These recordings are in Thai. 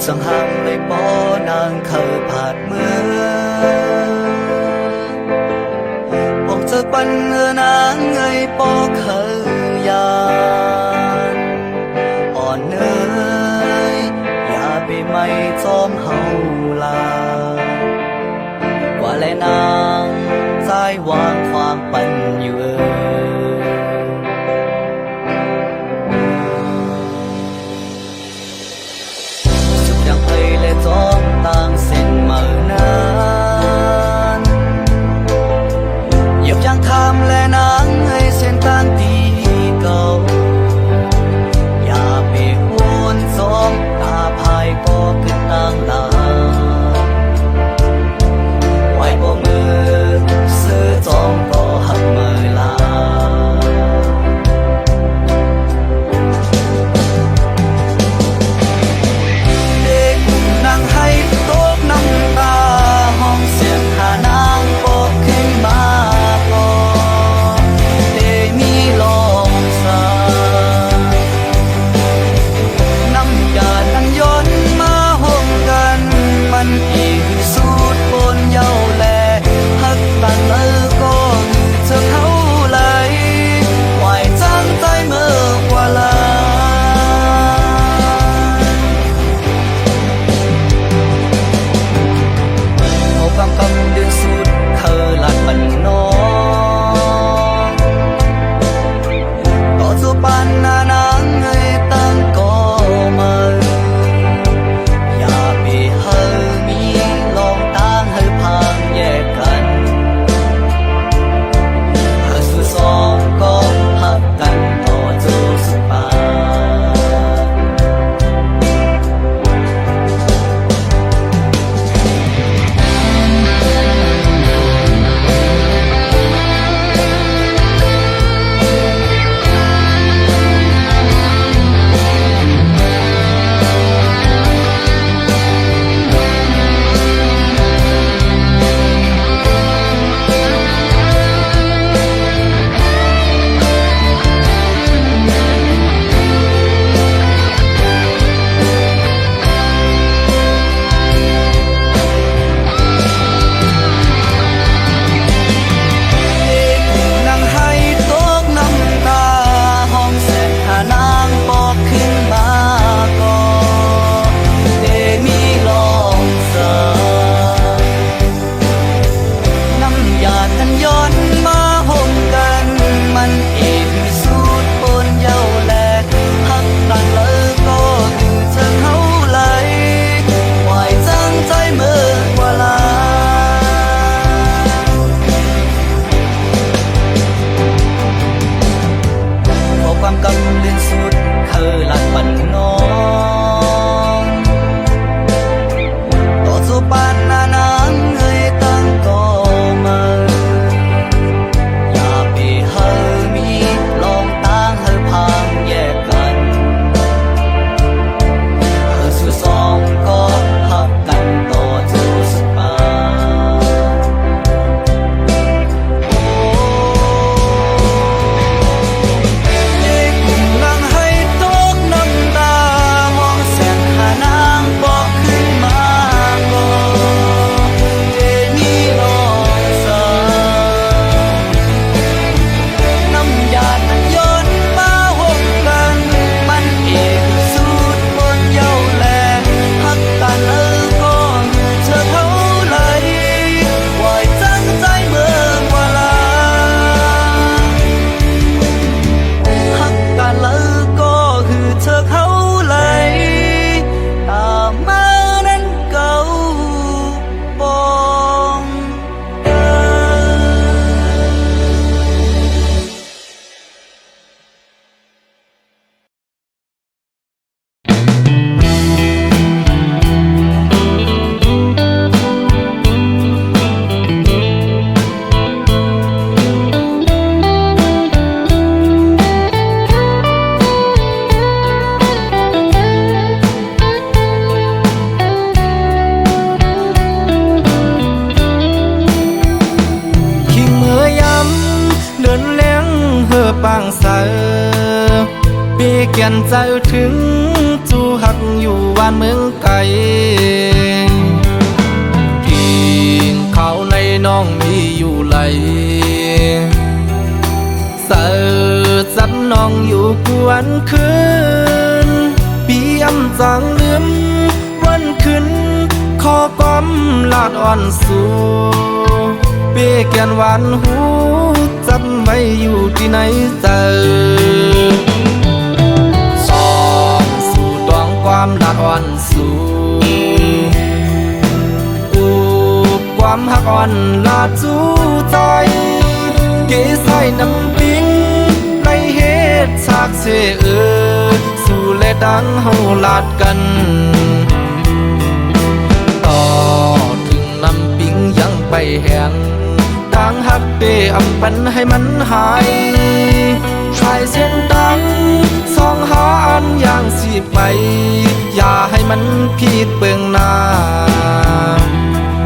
สังหางเลยป้อนางเคยผ่านมือออกจากปันนางเอ้ยป้อเคยยานอ่อนเนยอย่าไปไม่จอมเฮาลากว่าแลนางใจวางความปันอยู่จอมต่างเส้นเมื่อนานเหยียบยางคำและนางให้เส้นต่างที่เก่าอย่าไปหวนจอมตาพายก็ขึ้นต่างลาไหวบ่มือซื้อจอมก็หักมือลาให้ตกน้ำตาห้องเสียงหานางบอกขึ้นมาก่อนได้มีลองสาน้ำยาดันย้อนมาห่วงกันมันอีกสูดบนเย้าแลหักตันก็เธอเขาไหลไหวจังใจเมื่อกว่าลาความกำเดือนสุดเธอหลัดมันน้องต่อสู่ปานนานางให้ตั้งก็มาอย่าไปเฮามีลองตั้งให้พังแยกกันเธอสู่สองก็หักกันต่อสู่สุดปานความกำเลือนสุดเธอหลัดปันน้องต่อสู่ปานนานางเอ้ยตั้งก็มาอย่าไปเฮามีลองตั้งให้พังแยกกันเธอสู่สองก็หักกันต่อสู่สุดปานปางเสือปีเกียนใจถึง สู้หักอยู่บ้านเมืองไกลกินข้าวในน้องมีอยู่ไหลเสิร์ชสันน้องอยู่กวนคืนปีอำจังลืมวันขึ้นขอความลาดอ่อนสู่เปียแกนหวานหูจำไว้อยู่ที่ไหนเจอสองสู่ตองความลาดอ่อนสู่อูบความหักอ่อนลาดจูใจเกใส่น้ำปิงในเหตุฉากเสสู่และดังเฮาลาดกันต่อถึงน้ำปิงยังไปแห้งต่างหักเดอำปันให้มันหายชายเส้นตังสองหาอันอย่างสิไปอย่าให้มันผิดเบื้องหน้า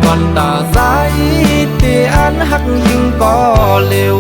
ก่อนตาสายเตอันหักยิ่งก็เร็ว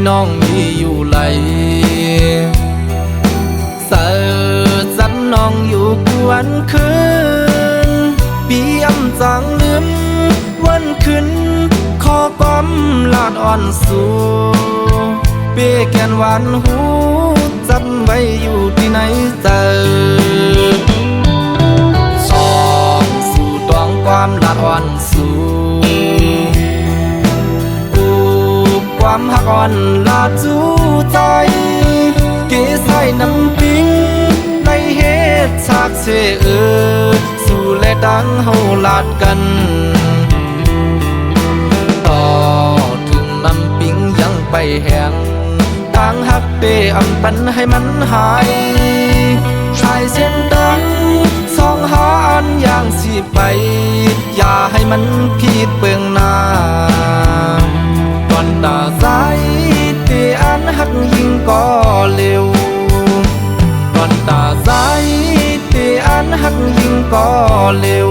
น้องมีอยู่ไหลเสิร์ชสันน้องอยู่กวนคืนปีอำจังลืมวันขึ้นขอความลาดอ่อนสู่เปียแกนหวานหูจำไว้อยู่ที่ไหนเจอสองสู่ตองความลาดอ่อนสู่ความหักอ่อนลาดจูใจเกใส่น้ำปิงในเหตุฉากเสสู่และดังเฮาลาดกันต่อถึงน้ำปิงยังไปแห้งต่างหักเดอำปันให้มันหายชายเส้นดังสองหาอันอย่างสิไปอย่าให้มันผิดเบื้องหน้าก่อนตาสายเตอันหักยิ่งก็เร็วก่อนตาสายเตอันหักยิ่งก็เร็ว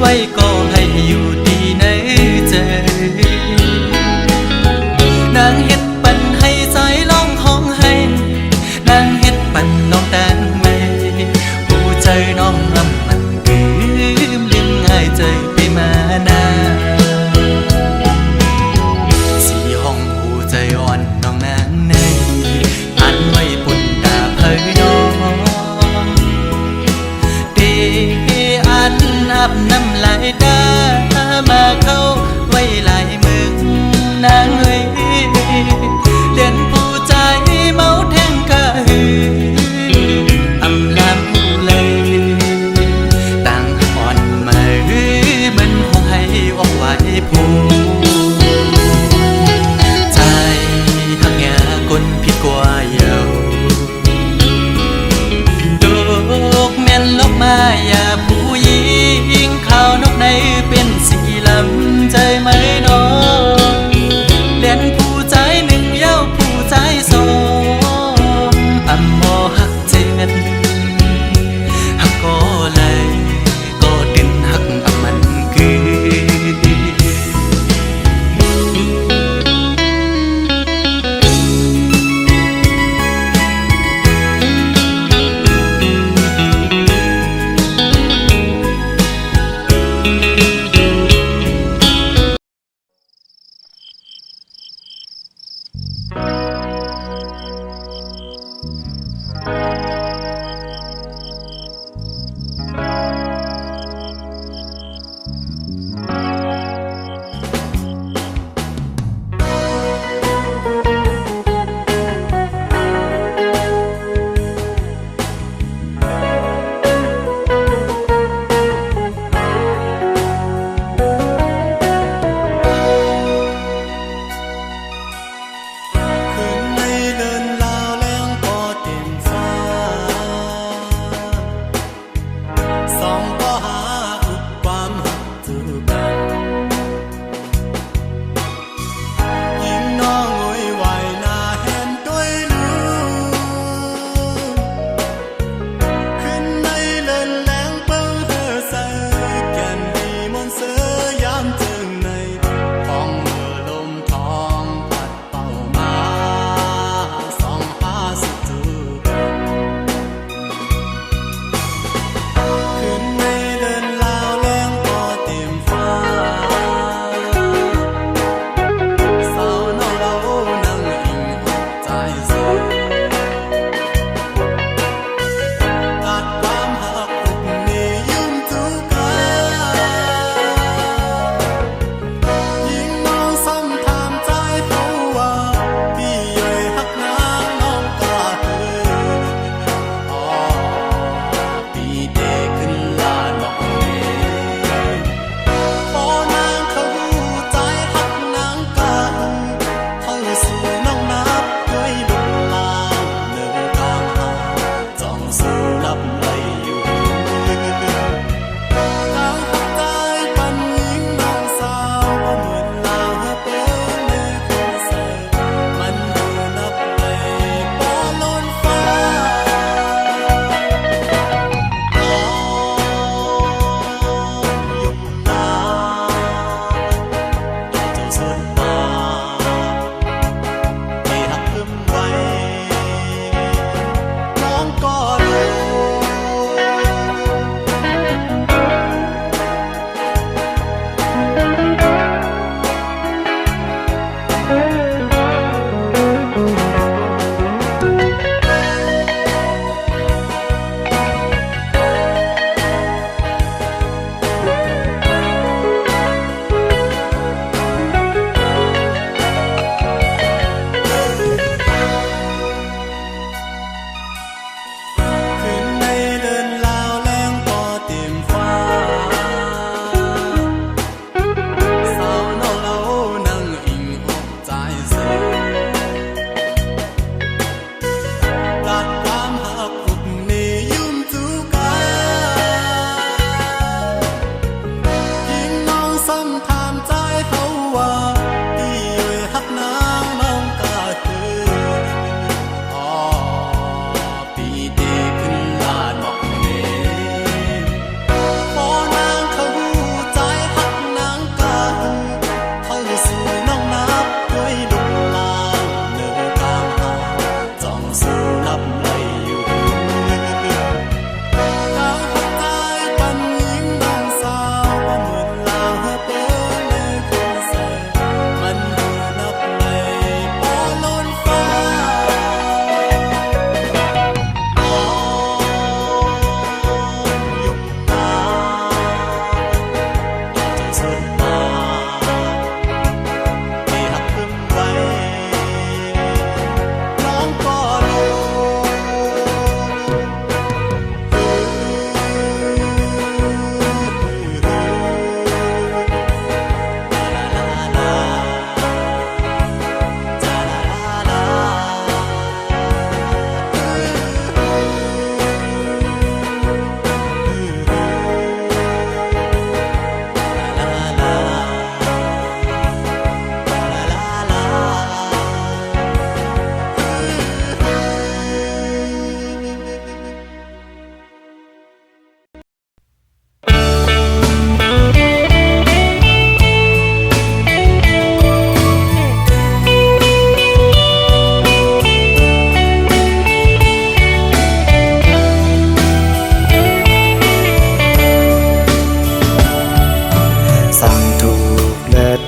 ไว้ก็ให้อยู่ดีในใจนางเฮ็ดปันให้สายล่องห้องให้นางเฮ็ดปันน้องแตงไหมหูใจน้องลำมันลืมง่ายใจไปมานาสีห้องหูใจอ่อนน้องนางในอันไว้ปุ่นตาเผยน้องเดอันอับน้ำลายตามาเข้าไว้หลายมึงนางเอ้ยเด่นผู้ใจเมาแทงกะหือ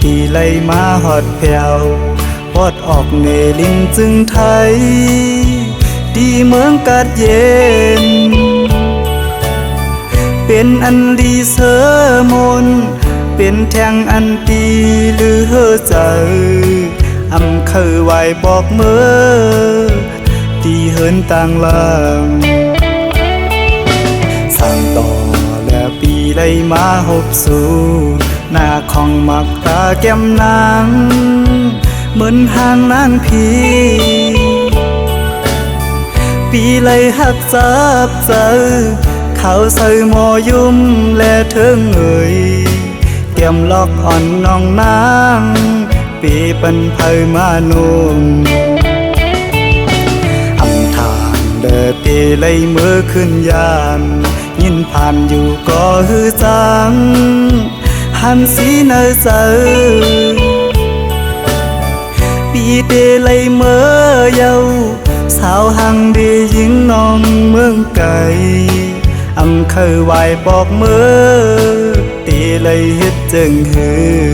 ปีไล่มาหอดแผ่วปอดออกเนลิงจึงไทยดีเมืองกัดเย็นเป็นอันลีเสมนเป็นแทงอันตีหรือเฮอใจอำเคยไหวบอกเมื่อตีเหินต่างลางสร้างต่อและปีไล่มาหบสู่หน้าของมักตาแก้มนางเหมือนหางนางพีปีไล่หักจับเจอเขาใส่หมอยุ่มและเทิงเอ่ยเกี่ยมลอกอ่อนน้องนางปีปันไพมานุ่มอำทางเดอปีไล่เมื่อขึ้นยานยินผ่านอยู่ก็ฮือจังหันสีเนอเจอปีเดไล่เมื่อเยาสาวหังดียิงน้องเมืองไกลอำเคยไหวบอกเมื่อตีเลยเฮ็ดจึงฮือ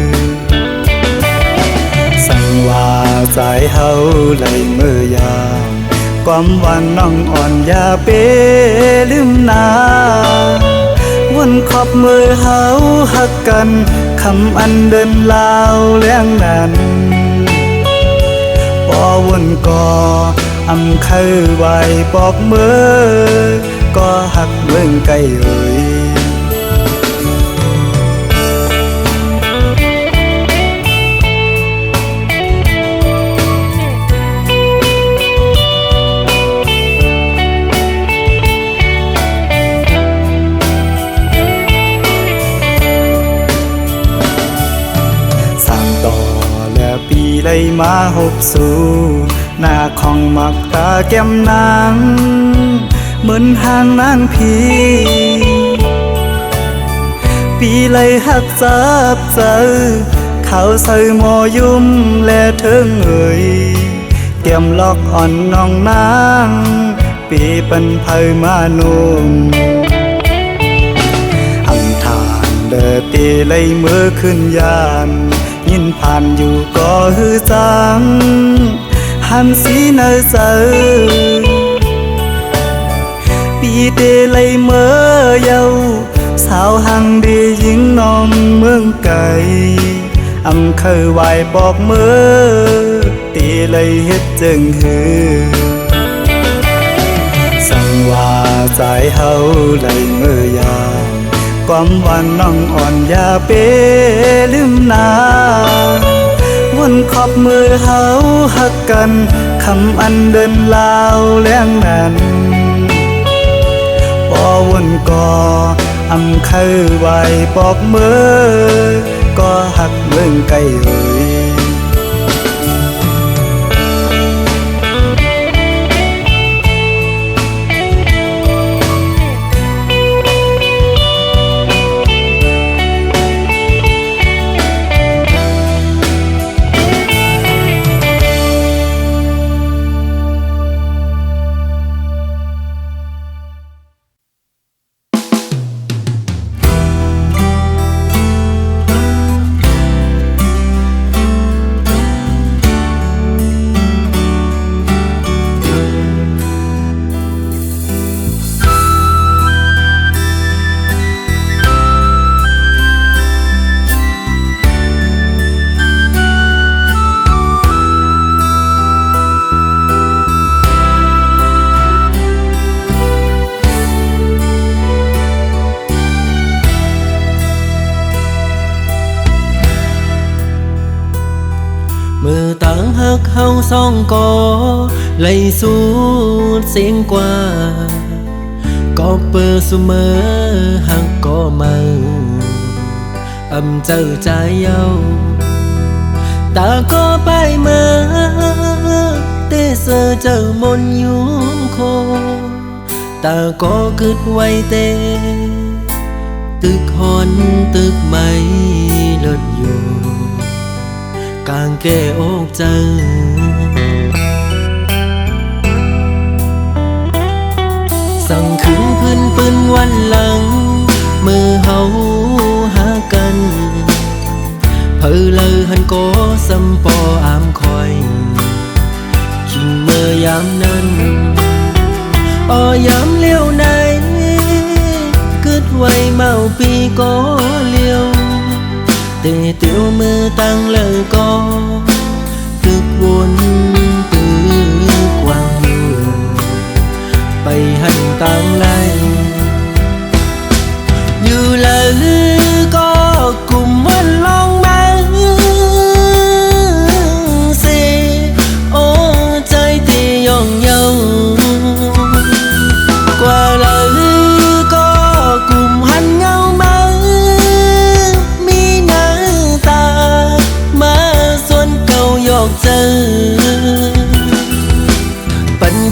สั่งว่าใจเฮาเลยเมื่อยามความวันน้องอ่อนอย่าเปลืมนาวนขอบมือเฮาหักกันคำอันเดินลาวแล้งนั้นบ่วนก่ออำเคยไหวบอกเมื่อก็หักเมืองไกลเอ่ยสร้างต่อและปีไล่มาหบสู่หน้าของมักตาแก้มนางเหมือนหางนางพีปีไล่หักจับเจอเขาใส่หมอยุ่มและเทิงเอ่ยเกี่ยมลอกอ่อนน้องนางปีปันไพมานุ่มอำทางเดอตีไล่เมื่อขึ้นยานยินผ่านอยู่ก็ฮือจังหันสีเนอเจอปีเดไล่เมื่อเยาสาวหังดียิงน้องเมืองไกลอำเคยไหวบอกเมื่อตีเลยเฮ็ดจึงฮือสั่งว่าใจเฮาเลยเมื่อยามความวันน้องอ่อนอย่าเปลืมนาวนขอบมือเฮาหักกันคำอันเดินลาวแล้งนั้นบ่วนก่ออำเคยไหวบอกเมื่อก็หักเมืองไกลเอ่ย มือต่างหักเฮาสองก่อไล่สู้เสียงกว่าก็เปิดเสมอหักก็มาอำเจอใจเย้าตาก็ไปมาเตเสอเจอมนยุ่งโคตาก็กึดไว้เตตึกหอนตึกไม่ลดอยู่กางแก้อกเจอสั่งขึ้นพื้นปืนวันหลังมือเฮาหากันเพอเลย ก็สำปออามคอยคิงเมื่อยามนั้นยามเลี้ยวไหนกึดไว้เมาปีก็เลี้ยวเตะเตียวมือตั้งเลยก็ตึกวนตื้อกวางอยู่ไปหันต่างไลอยู่เลยก็กลุ่มวันลองมาสิโอ้ใจที่ย่องเยา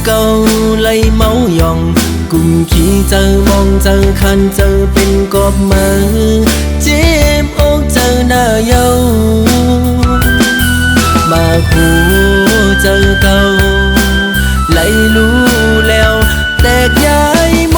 เก่าไล่เมาหยองกุมขี้เจอมองเจอคันเจอเป็นกอบมือเจ็บอกเจอหน้าเยามาคู่เจอเก่าไล่รู้แล้วแตกย้ายโม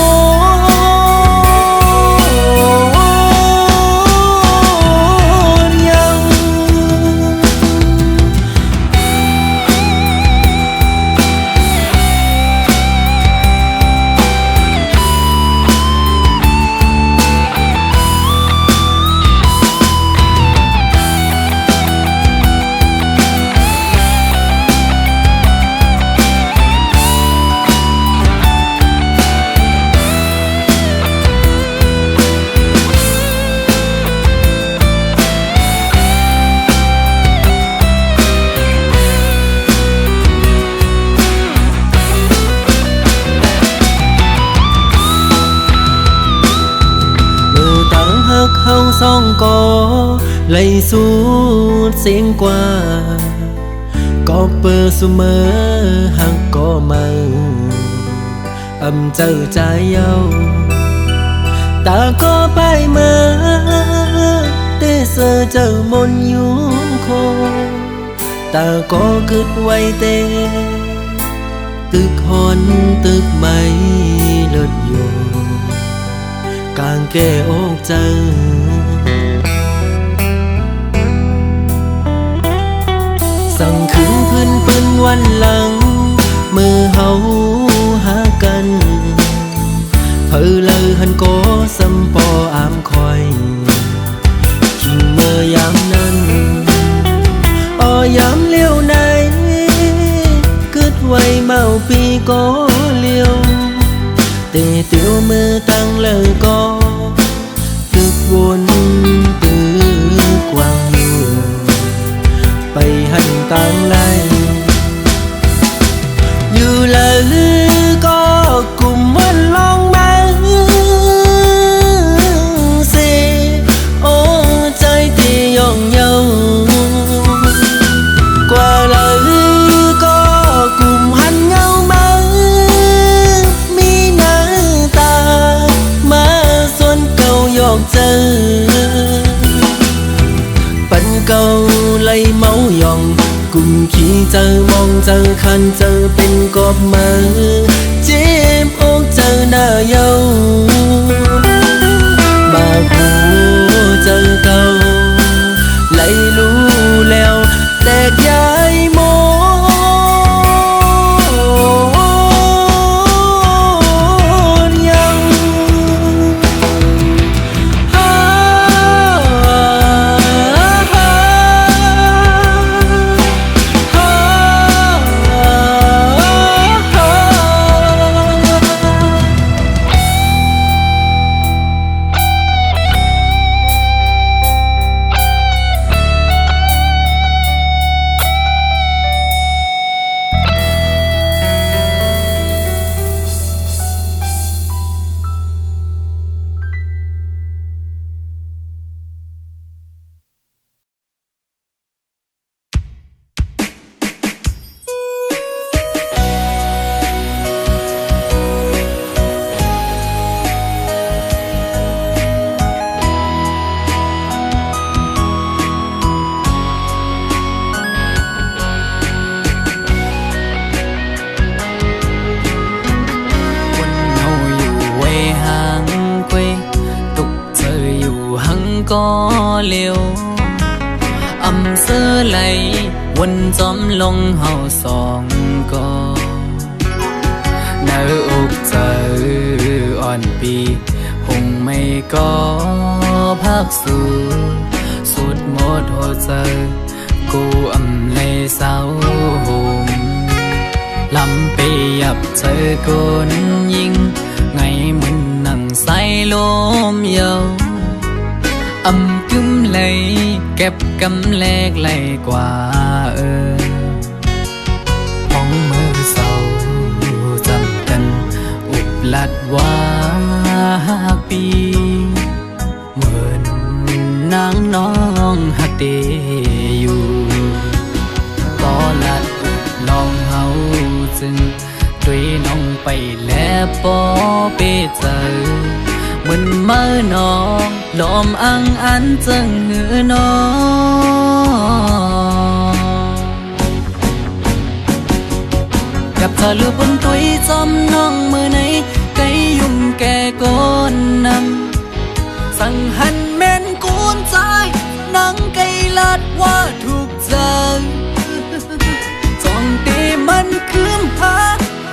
เฮาสองก็ไล่สูดเสียงกว่าก็เปิดเสมอหักก็มาเจอใจเยาตาก็ไปเมื่อเตเสอเจอมนยุ่งโคตาก็กึดไว้เตตึกหอนตึกไม่เลิศอยู่กางแก้อกเจอสั่งคืนพื้นปืนวันหลังมือเฮาหากันเพอเลยหันก็สำปออามคอยคิงเมื่อยามนั้นยามเลี้ยวไหนกึดไว้เมาปีก็เลี้ยวเตะเตียวมือตั้งเลยก็ตึกวนตื้อกวางอยู่ไปหันต่างไลอยู่เลยก็กลุ่มวันลองมาสิโอ้ใจที่ย่องเยากว่าเลยก็กลุ่มหันเงามามีหน้าตามาส่วนเก่ายอกเจอปันเก่าไล่เมาหยองกุมขี้เจอมองเจอคันเจอเป็นกอบมือเจ็บอกเจอหน้าเยามาคู่เจอเก่าไล่รู้แล้วแตกย้ายโมก็เลี้ยวอำเส สื้อไหลวนจอมลงเฮาสองก็เนื้ออกเจออ่อนปีหงไม่ก็พักสู่สุดหมดหัวใจกูอำเลยเศร้าหมลำไปยับเธอกุนยิงไงมันนั่งใส่ลมเยาวกึมเลยเก็บกำแลกไหลกว่าห้องมือเศร้าจำกันอุบลัดว่าปีเหมือนนางน้องหักเดอยู่ก็ลัดอุบลองเฮาจึงด้วยน้องไปแล้วปอเปเจอมันเมื่อน้องลมอังอันจึงหือน้องกับเธอลือบนตุยจอมน้องมือไหนไกยุ่มแก่ก้นนำสั่งหันแม่นกูนใจนังไกลัดว่าถูกใจจองตีมันคืมหา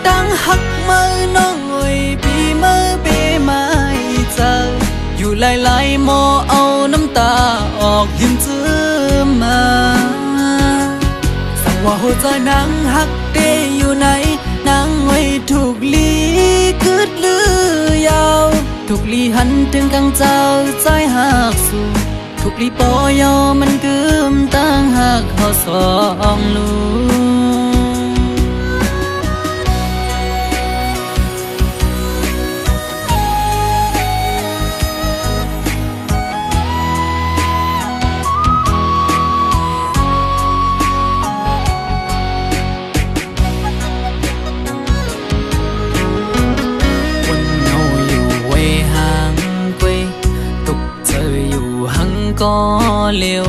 ดังหักมือน้องไว้ปีมือเปมาเจออยู่หลายๆหมอเอาน้ำตาออกยิ้มเจือมาสั่งว่าหัวใจนางหักเดอยู่ไหนนางไว้ถูกลีคืดลือยาวถูกลีหันถึงกังเจ้าใจหักสู่ถูกลีปอยอมันกึมตั้งหักเขาสองลูก็เลี้ยว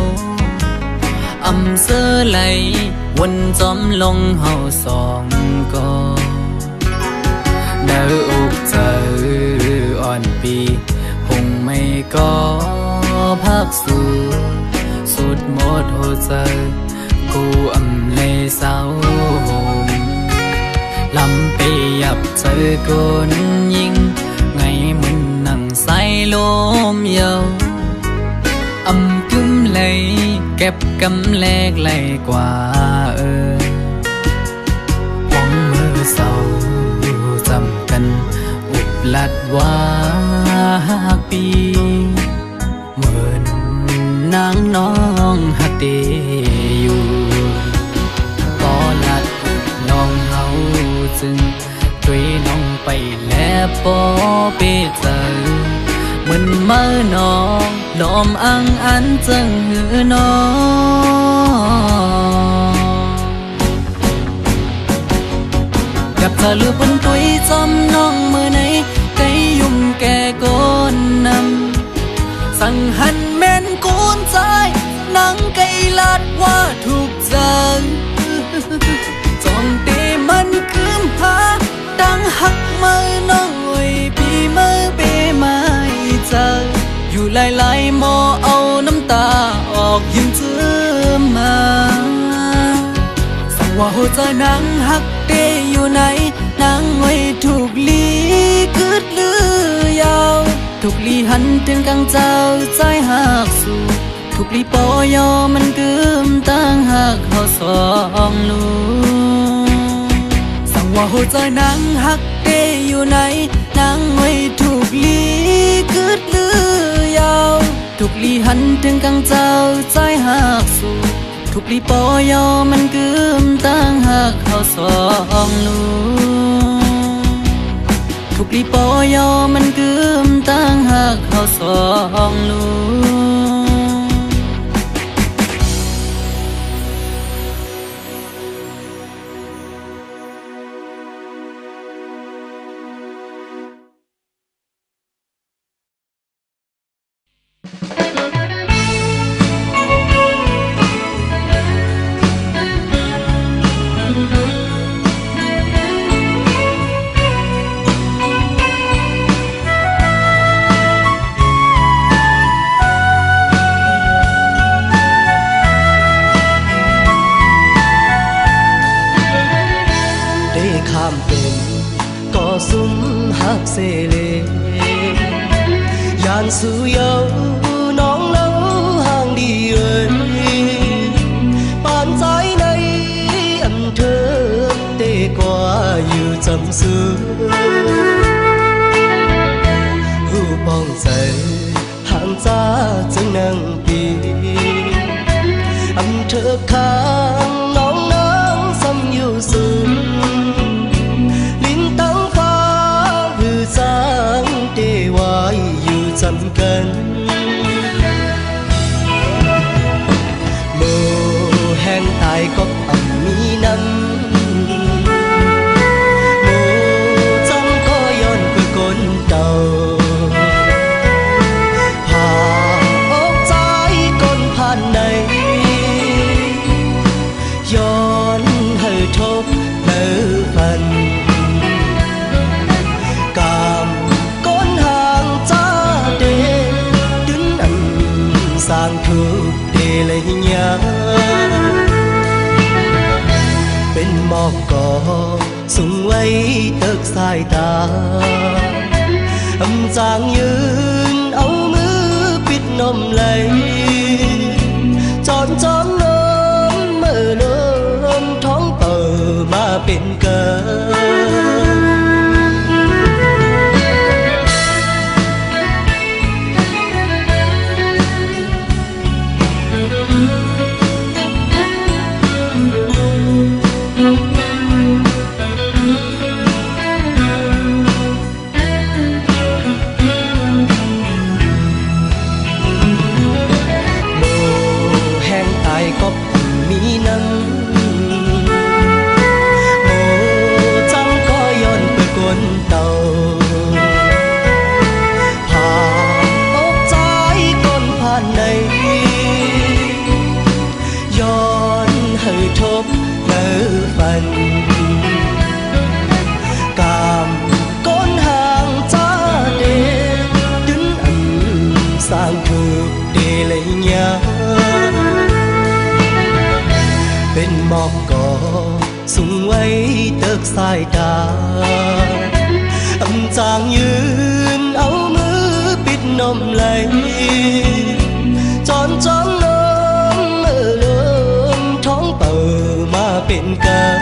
เสื้อไหลวนจอมลงเฮาสองก็เนื้ออกเจออ่อนปีหงไม่ก็พักสู่สุดหมดหัวใจกูเลยเศร้าหมลำไปยับเธอกุนยิงไงมันนั่งใส่ลมเยาวกึมเลยเก็บกำแลกไหลกว่าห้องมือเศร้าจำกันอุบลัดว่าปีเหมือนนางน้องหักเดอยู่ก็ลัดอุบลองเฮาจึงด้วยน้องไปแล้วปอเปเจอมันเมื่อน้องลมอังอันจึงหือน้องกับเธอลือบนตุยจอมน้องมือไหนไกยุ่มแก่ก้นนำสั่งหันแม่นกูนใจนังไกลัดว่าถูกใจจองตีมันคืมหาดังหักมือน้องไว้ปีมือเปมาเจออยู่หลายๆหมอเอาน้ำตาออกยิ้มเจือมาสั่งว่าหัวใจนางหักเดอยู่ไหนนางไว้ถูกลีคืดลือยาวถูกลีหันถึงกังเจ้าใจหักสู่ถูกลีปอยอมันกึมตั้งหักเขาสองลูสั่งว่าหัวใจนางหักเดอยู่ไหนนางไว้ถูกลีคืดลือยาวถูกลีหันถึงกังเจ้าใจหักสู่ถูกลีปอยอมันกึมตั้งหักเขาสองลูถูกลีปอยอมันกึมตั้งหักเขาสองลู dàn su yêu nóng nấu hàng đi ơi bàn trái này ẩm thơ tê qua như chấm xưa hưu bong dậy hàng giá chân nâng bì ẩm thơ khang nóng nắng xăm yêu sương linh tăng phá hư sáng tê hoài yêu chấm cân mơ hẹn tại góc ẩm mi năm sang thương để lấy nhớ bên mò cỏ sung ấy tớt sai ta âm giangยืน áo mưa biết nôm lấy tròn tròn nôm mơ nômท้อง bờ mà bên cờ bên mò cỏ sung ấy tớt sai ta âm chàng ยืน áo mưa biết nôm lấy tròn tròn nôm mơ nômท้อง bờ mà bên cờ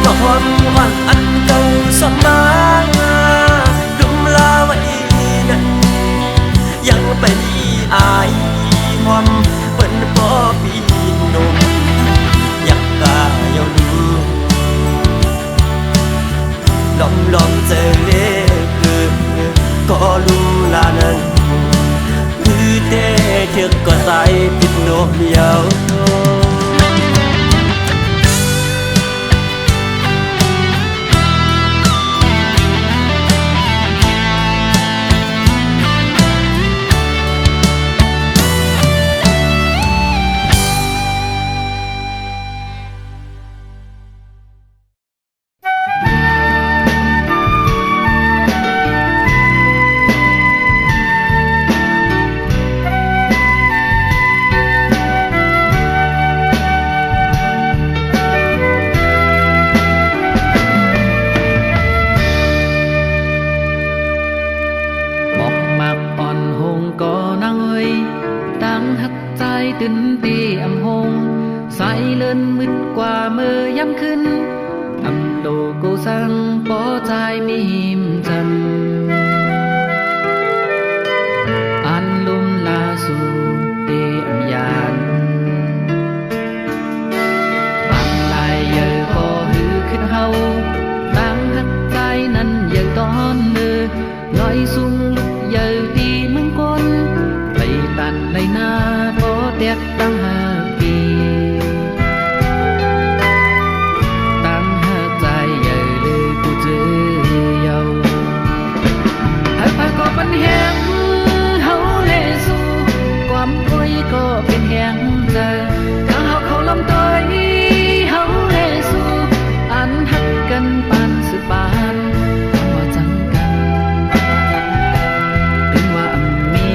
มาหอมหวานอันเก่าสมาดุมลาไว้นั้นยังไปดีอายหอมเปิ้นพอปีนมอยากตาเยาดูลอมเจอเล็กก็รู้ลานั้นคือเต้เชือกก็ใส่ปิดนมเยาตื่นตีอำหงสายเลินมืดกว่าเมื่อยามขึ้นอำโลโกสังปอใจมีหิมจำอันลุมลาสู่เตอำยานบางลายเยอะพอหือขึ้นเฮาตั้งหักใจนั้นยังตอนเนื้อลอยสูงลุกเยอะตีมึงก้นไปตันในหน้าเด็กตั้งหาปีตั้งหาใจใหญ่เลยกูเจอเยาหากพาก็เป็นแหงเฮาเลสู่ความคุยก็เป็นแหงใจถ้าเขาลำต้อยเฮาเลสู่อันหักกันปานสืบปานว่าจังกันถึงว่ามี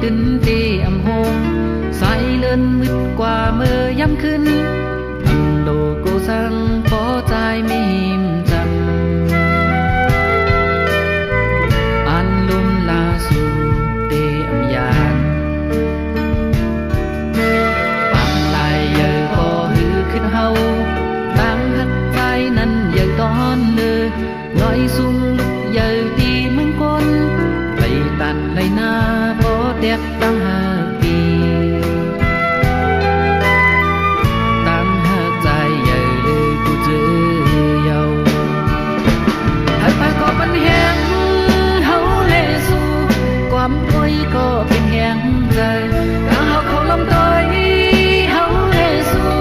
ตื่นตีอำหงสายเลินมืดกว่าเมื่อยามขึ้นอำโลโกสังปอใจมีหิมจำอันลุมลาสู่เตอำยานปังลายเยอะพอหือขึ้นเฮาตั้งหักใจนั้นยังตอนเนื้อลอยสูงลุกเยอะตีมึงก้นไปตันในหน้าเด็กตั้งหาปีตั้งหาใจใหญ่เลยกูเจอเยาหากพาก็เป็นแหงเฮาเลสู่ความคุยก็เป็นแหงใจถ้าเขาลำต้อยเฮาเลสู่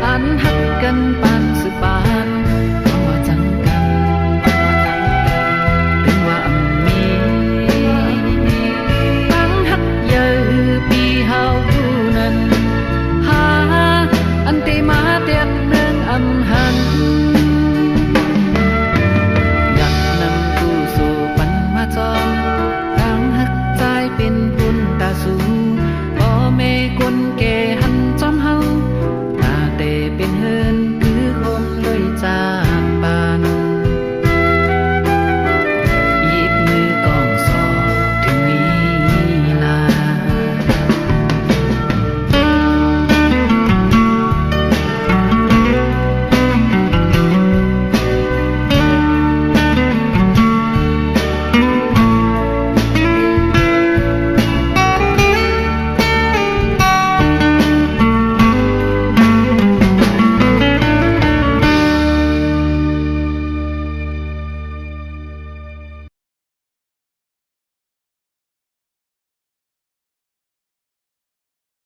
อันหักกันปานสืบปานว่าจังกันถึงว่ามีปีเฮาผู้นั้นหาอันตีมาเตียนเนืองอำหัน